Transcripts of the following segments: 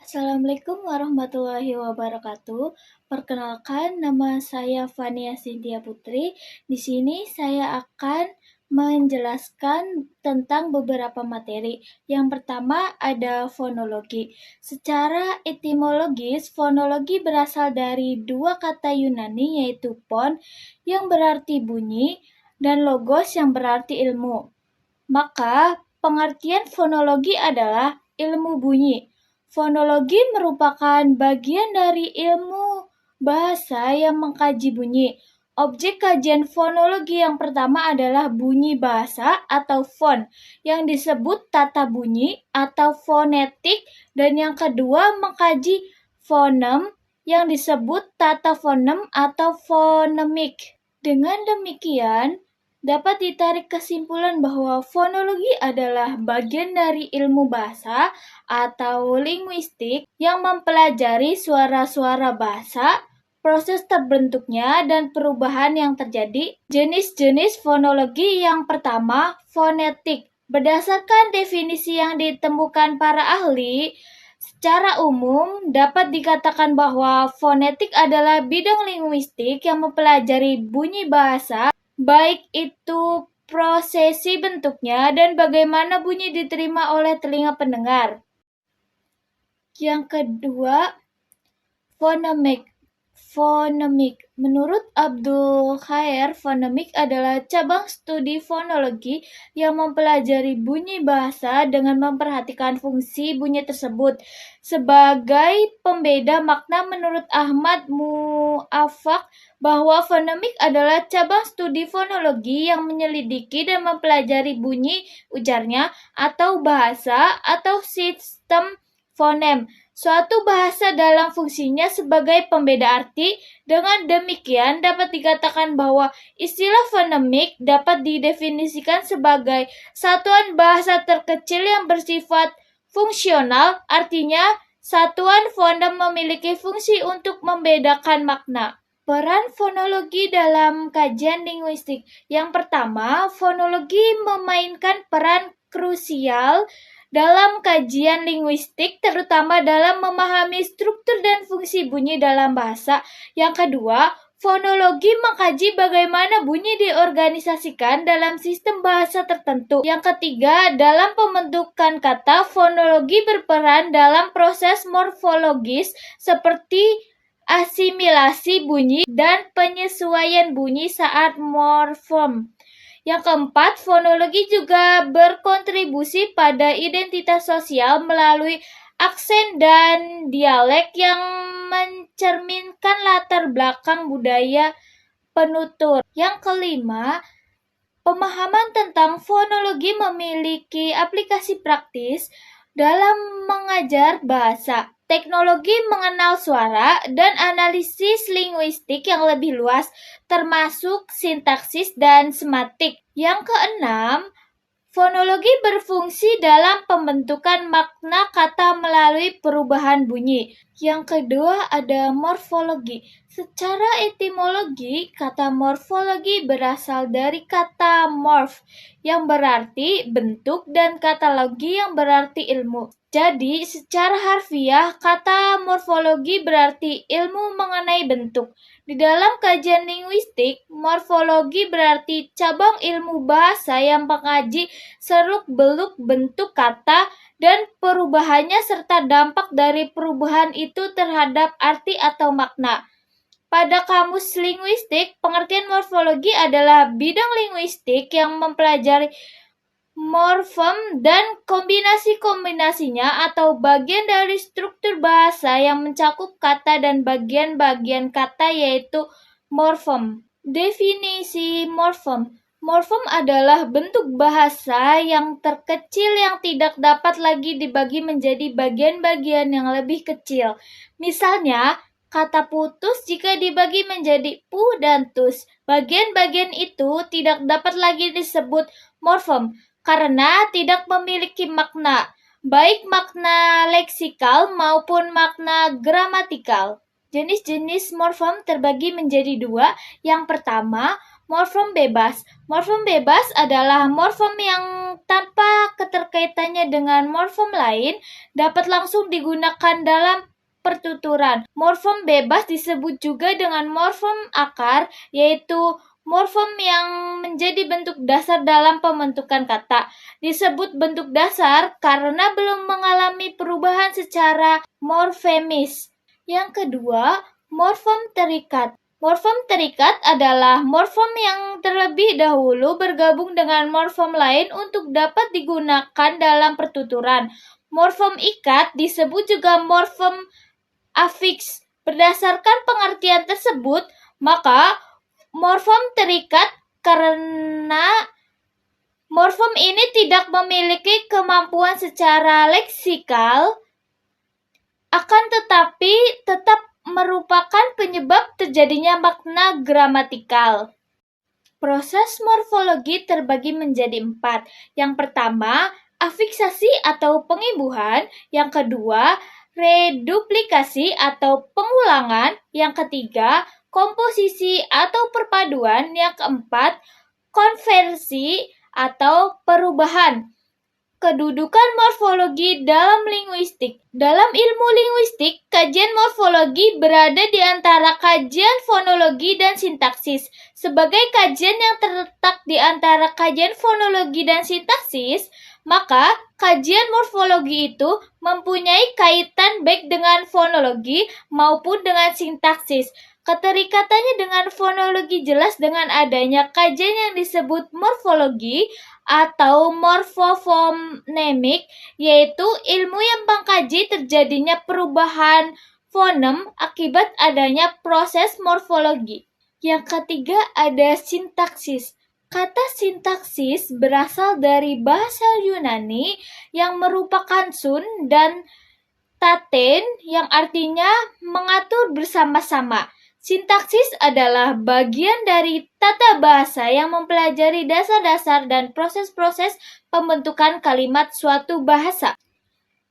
Assalamualaikum warahmatullahi wabarakatuh. Perkenalkan, nama saya Fania Sintia Putri. Di sini saya akan menjelaskan tentang beberapa materi. Yang pertama ada fonologi. Secara etimologis, fonologi berasal dari dua kata Yunani yaitu pon yang berarti bunyi dan logos yang berarti ilmu. Maka pengertian fonologi adalah ilmu bunyi. Fonologi merupakan bagian dari ilmu bahasa yang mengkaji bunyi. Objek kajian fonologi yang pertama adalah bunyi bahasa atau fon, yang disebut tata bunyi atau fonetik, dan yang kedua mengkaji fonem yang disebut tata fonem atau fonemik. Dengan demikian, dapat ditarik kesimpulan bahwa fonologi adalah bagian dari ilmu bahasa atau linguistik yang mempelajari suara-suara bahasa, proses terbentuknya, dan perubahan yang terjadi. Jenis-jenis fonologi yang pertama, fonetik. Berdasarkan definisi yang ditemukan para ahli, secara umum dapat dikatakan bahwa fonetik adalah bidang linguistik yang mempelajari bunyi bahasa, baik itu prosesi bentuknya dan bagaimana bunyi diterima oleh telinga pendengar. Yang kedua, fonemik. Menurut Abdul Khair, fonemik adalah cabang studi fonologi yang mempelajari bunyi bahasa dengan memperhatikan fungsi bunyi tersebut. Sebagai pembeda makna, menurut Ahmad Mu'afak, bahwa fonemik adalah cabang studi fonologi yang menyelidiki dan mempelajari bunyi, ujarnya, atau bahasa atau sistem fonem, suatu bahasa dalam fungsinya sebagai pembeda arti. Dengan demikian, dapat dikatakan bahwa istilah fonemik dapat didefinisikan sebagai satuan bahasa terkecil yang bersifat fungsional, artinya satuan fonem memiliki fungsi untuk membedakan makna. Peran fonologi dalam kajian linguistik. Yang pertama, fonologi memainkan peran krusial dalam kajian linguistik, terutama dalam memahami struktur dan fungsi bunyi dalam bahasa. Yang kedua, fonologi mengkaji bagaimana bunyi diorganisasikan dalam sistem bahasa tertentu. Yang ketiga, dalam pembentukan kata, fonologi berperan dalam proses morfologis seperti asimilasi bunyi dan penyesuaian bunyi saat morfem. Yang keempat, fonologi juga berkontribusi pada identitas sosial melalui aksen dan dialek yang mencerminkan latar belakang budaya penutur. Yang kelima, pemahaman tentang fonologi memiliki aplikasi praktis dalam mengajar bahasa. Teknologi mengenal suara dan analisis linguistik yang lebih luas, termasuk sintaksis dan sematik. Yang keenam, fonologi berfungsi dalam pembentukan makna kata melalui perubahan bunyi. Yang kedua ada morfologi. Secara etimologi, kata morfologi berasal dari kata morf yang berarti bentuk dan kata logi yang berarti ilmu. Jadi, secara harfiah, kata morfologi berarti ilmu mengenai bentuk. Di dalam kajian linguistik, morfologi berarti cabang ilmu bahasa yang mengkaji seluk-beluk bentuk kata dan perubahannya serta dampak dari perubahan itu terhadap arti atau makna. Pada kamus linguistik, pengertian morfologi adalah bidang linguistik yang mempelajari morfem dan kombinasi-kombinasinya atau bagian dari struktur bahasa yang mencakup kata dan bagian-bagian kata yaitu morfem. Definisi morfem. Morfem adalah bentuk bahasa yang terkecil yang tidak dapat lagi dibagi menjadi bagian-bagian yang lebih kecil. Misalnya, kata putus jika dibagi menjadi pu dan tus, bagian-bagian itu tidak dapat lagi disebut morfem karena tidak memiliki makna, baik makna leksikal maupun makna gramatikal. Jenis-jenis morfem terbagi menjadi dua. Yang pertama, Morfem bebas. Morfem bebas adalah morfem yang tanpa keterkaitannya dengan morfem lain dapat langsung digunakan dalam pertuturan. Morfem bebas disebut juga dengan morfem akar, yaitu morfem yang menjadi bentuk dasar dalam pembentukan kata. Disebut bentuk dasar karena belum mengalami perubahan secara morfemis. Yang kedua, morfem terikat. Morfem terikat adalah morfem yang terlebih dahulu bergabung dengan morfem lain untuk dapat digunakan dalam pertuturan. Morfem ikat disebut juga morfem afiks. Berdasarkan pengertian tersebut, maka morfem terikat karena morfem ini tidak memiliki kemampuan secara leksikal, akan tetapi tetap merupakan penyebab terjadinya makna gramatikal. Proses morfologi terbagi menjadi 4. Yang pertama, afiksasi atau pengibuhan. Yang kedua, reduplikasi atau pengulangan. Yang ketiga, komposisi atau perpaduan. Yang keempat, konversi atau perubahan. Kedudukan morfologi dalam linguistik. Dalam ilmu linguistik, kajian morfologi berada di antara kajian fonologi dan sintaksis. Sebagai kajian yang terletak di antara kajian fonologi dan sintaksis, maka kajian morfologi itu mempunyai kaitan baik dengan fonologi maupun dengan sintaksis. Keterikatannya dengan fonologi jelas dengan adanya kajian yang disebut morfologi atau morfofonemik, yaitu ilmu yang mengkaji terjadinya perubahan fonem akibat adanya proses morfologi. Yang ketiga ada sintaksis. Kata sintaksis berasal dari bahasa Yunani yang merupakan sun dan taten yang artinya mengatur bersama-sama. Sintaksis adalah bagian dari tata bahasa yang mempelajari dasar-dasar dan proses-proses pembentukan kalimat suatu bahasa.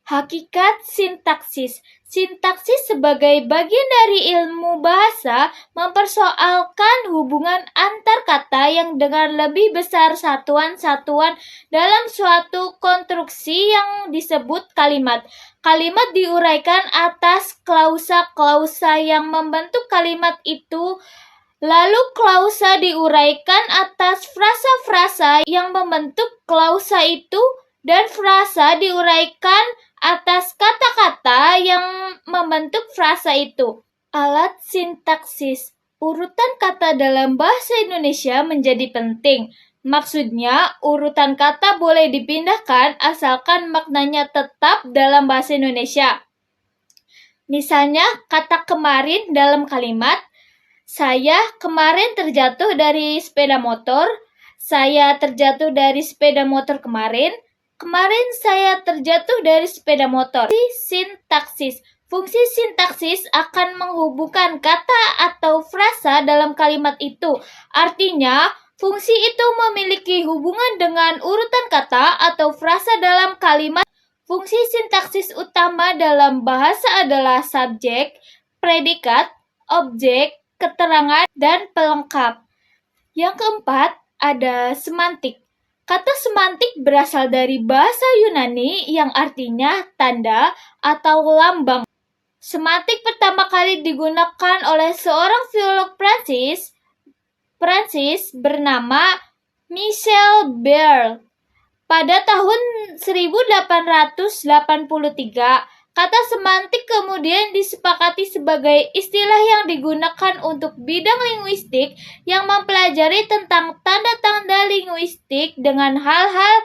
Hakikat sintaksis. Sintaksis sebagai bagian dari ilmu bahasa mempersoalkan hubungan antar kata yang dengan lebih besar satuan-satuan dalam suatu konstruksi yang disebut kalimat. Kalimat diuraikan atas klausa-klausa yang membentuk kalimat itu, lalu klausa diuraikan atas frasa-frasa yang membentuk klausa itu, dan frasa diuraikan atas kata-kata yang membentuk frasa itu. Alat sintaksis. Urutan kata dalam bahasa Indonesia menjadi penting. Maksudnya, urutan kata boleh dipindahkan asalkan maknanya tetap dalam bahasa Indonesia. Misalnya, kata kemarin dalam kalimat, saya kemarin terjatuh dari sepeda motor, saya terjatuh dari sepeda motor kemarin, kemarin saya terjatuh dari sepeda motor. Sintaksis. Fungsi sintaksis akan menghubungkan kata atau frasa dalam kalimat itu. Artinya, fungsi itu memiliki hubungan dengan urutan kata atau frasa dalam kalimat. Fungsi sintaksis utama dalam bahasa adalah subjek, predikat, objek, keterangan, dan pelengkap. Yang keempat, ada semantik. Kata semantik berasal dari bahasa Yunani yang artinya tanda atau lambang. Semantik pertama kali digunakan oleh seorang filolog Prancis bernama Michel Beerl. Pada tahun 1883, kata semantik kemudian disepakati sebagai istilah yang digunakan untuk bidang linguistik yang mempelajari tentang tanda-tanda linguistik dengan hal-hal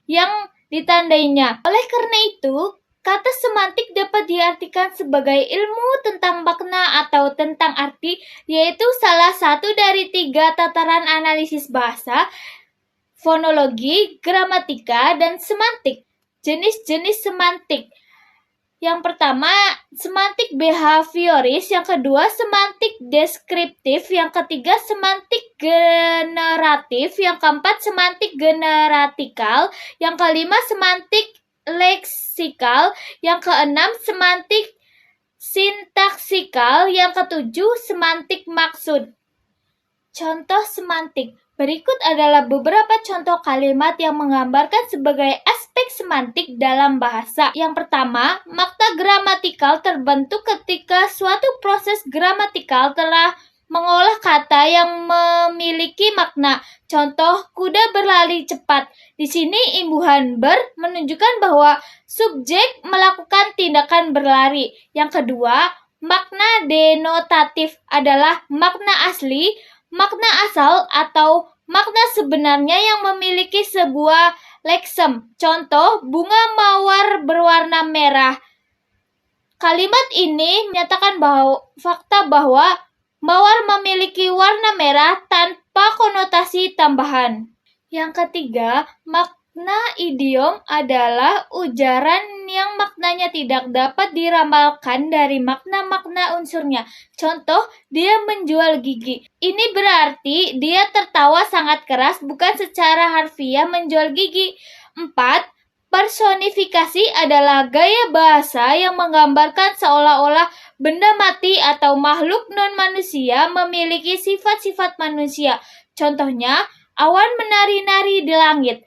yang ditandainya. Oleh karena itu, kata semantik dapat diartikan sebagai ilmu tentang makna atau tentang arti, yaitu salah satu dari 3 tataran analisis bahasa: fonologi, gramatika, dan semantik. Jenis-jenis semantik. Yang pertama, semantik behavioris. Yang kedua, semantik deskriptif. Yang ketiga, semantik generatif. Yang keempat, semantik generatikal. Yang kelima, semantik leksikal. Yang keenam, semantik sintaksikal. Yang ketujuh, semantik maksud. Contoh semantik. Berikut adalah beberapa contoh kalimat yang menggambarkan sebagai aspek semantik dalam bahasa. Yang pertama, makna gramatikal terbentuk ketika suatu proses gramatikal telah mengolah kata yang memiliki makna. Contoh, kuda berlari cepat. Di sini imbuhan ber menunjukkan bahwa subjek melakukan tindakan berlari. Yang kedua, makna denotatif adalah makna asli, makna asal, atau makna sebenarnya yang memiliki sebuah leksem. Contoh, bunga mawar berwarna merah. Kalimat ini menyatakan fakta bahwa mawar memiliki warna merah tanpa konotasi tambahan. Yang ketiga, makna idiom adalah ujaran yang maknanya tidak dapat diramalkan dari makna-makna unsurnya. Contoh, dia menjual gigi. Ini berarti dia tertawa sangat keras, bukan secara harfiah menjual gigi. 4. Personifikasi adalah gaya bahasa yang menggambarkan seolah-olah benda mati atau makhluk non-manusia memiliki sifat-sifat manusia. Contohnya, awan menari-nari di langit.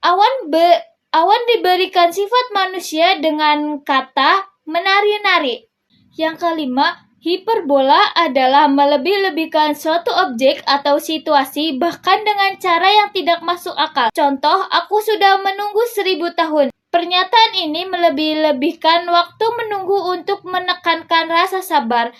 Awan diberikan sifat manusia dengan kata menari-nari. Yang kelima, hiperbola adalah melebih-lebihkan suatu objek atau situasi bahkan dengan cara yang tidak masuk akal. Contoh, aku sudah menunggu 1000 tahun. Pernyataan ini melebih-lebihkan waktu menunggu untuk menekankan rasa sabar.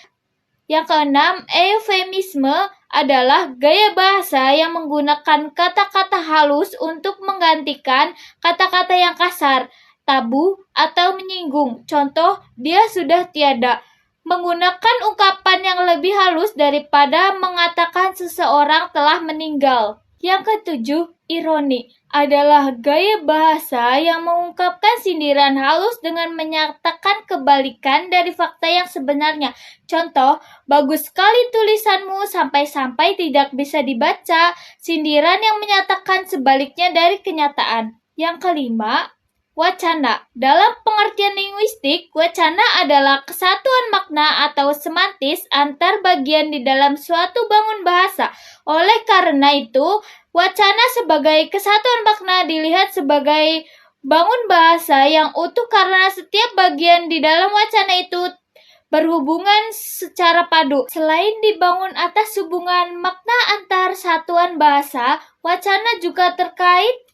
Yang keenam, eufemisme adalah gaya bahasa yang menggunakan kata-kata halus untuk menggantikan kata-kata yang kasar, tabu, atau menyinggung. Contoh, dia sudah tiada. Menggunakan ungkapan yang lebih halus daripada mengatakan seseorang telah meninggal. Yang ketujuh, ironi adalah gaya bahasa yang mengungkapkan sindiran halus dengan menyatakan kebalikan dari fakta yang sebenarnya. Contoh, bagus sekali tulisanmu sampai-sampai tidak bisa dibaca. Sindiran yang menyatakan sebaliknya dari kenyataan. Yang kelima, wacana. Dalam pengertian linguistik, wacana adalah kesatuan makna atau semantis antar bagian di dalam suatu bangun bahasa. Oleh karena itu, wacana sebagai kesatuan makna dilihat sebagai bangun bahasa yang utuh karena setiap bagian di dalam wacana itu berhubungan secara padu. Selain dibangun atas hubungan makna antar satuan bahasa, wacana juga terkait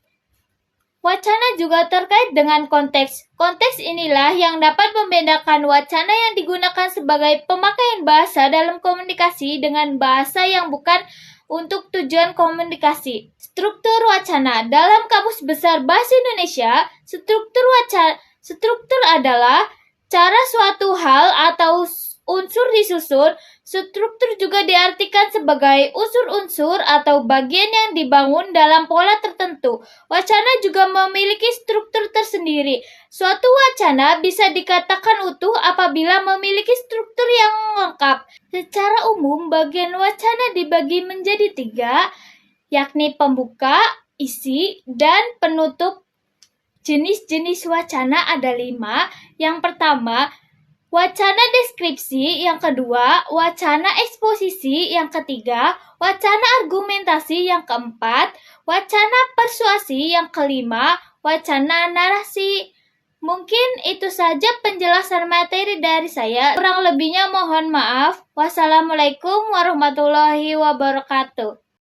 dengan konteks. Konteks inilah yang dapat membedakan wacana yang digunakan sebagai pemakaian bahasa dalam komunikasi dengan bahasa yang bukan untuk tujuan komunikasi. Struktur wacana. Dalam Kamus Besar Bahasa Indonesia, struktur adalah cara suatu hal atau unsur disusun. Struktur juga diartikan sebagai unsur-unsur atau bagian yang dibangun dalam pola tertentu. Wacana juga memiliki struktur tersendiri. Suatu wacana bisa dikatakan utuh apabila memiliki struktur yang lengkap. Secara umum, bagian wacana dibagi menjadi 3, yakni pembuka, isi, dan penutup. Jenis-jenis wacana ada 5. Yang pertama, wacana deskripsi. Yang kedua, wacana eksposisi. Yang ketiga, wacana argumentasi. Yang keempat, wacana persuasi. Yang kelima, wacana narasi. Mungkin itu saja penjelasan materi dari saya. Kurang lebihnya mohon maaf. Wassalamualaikum warahmatullahi wabarakatuh.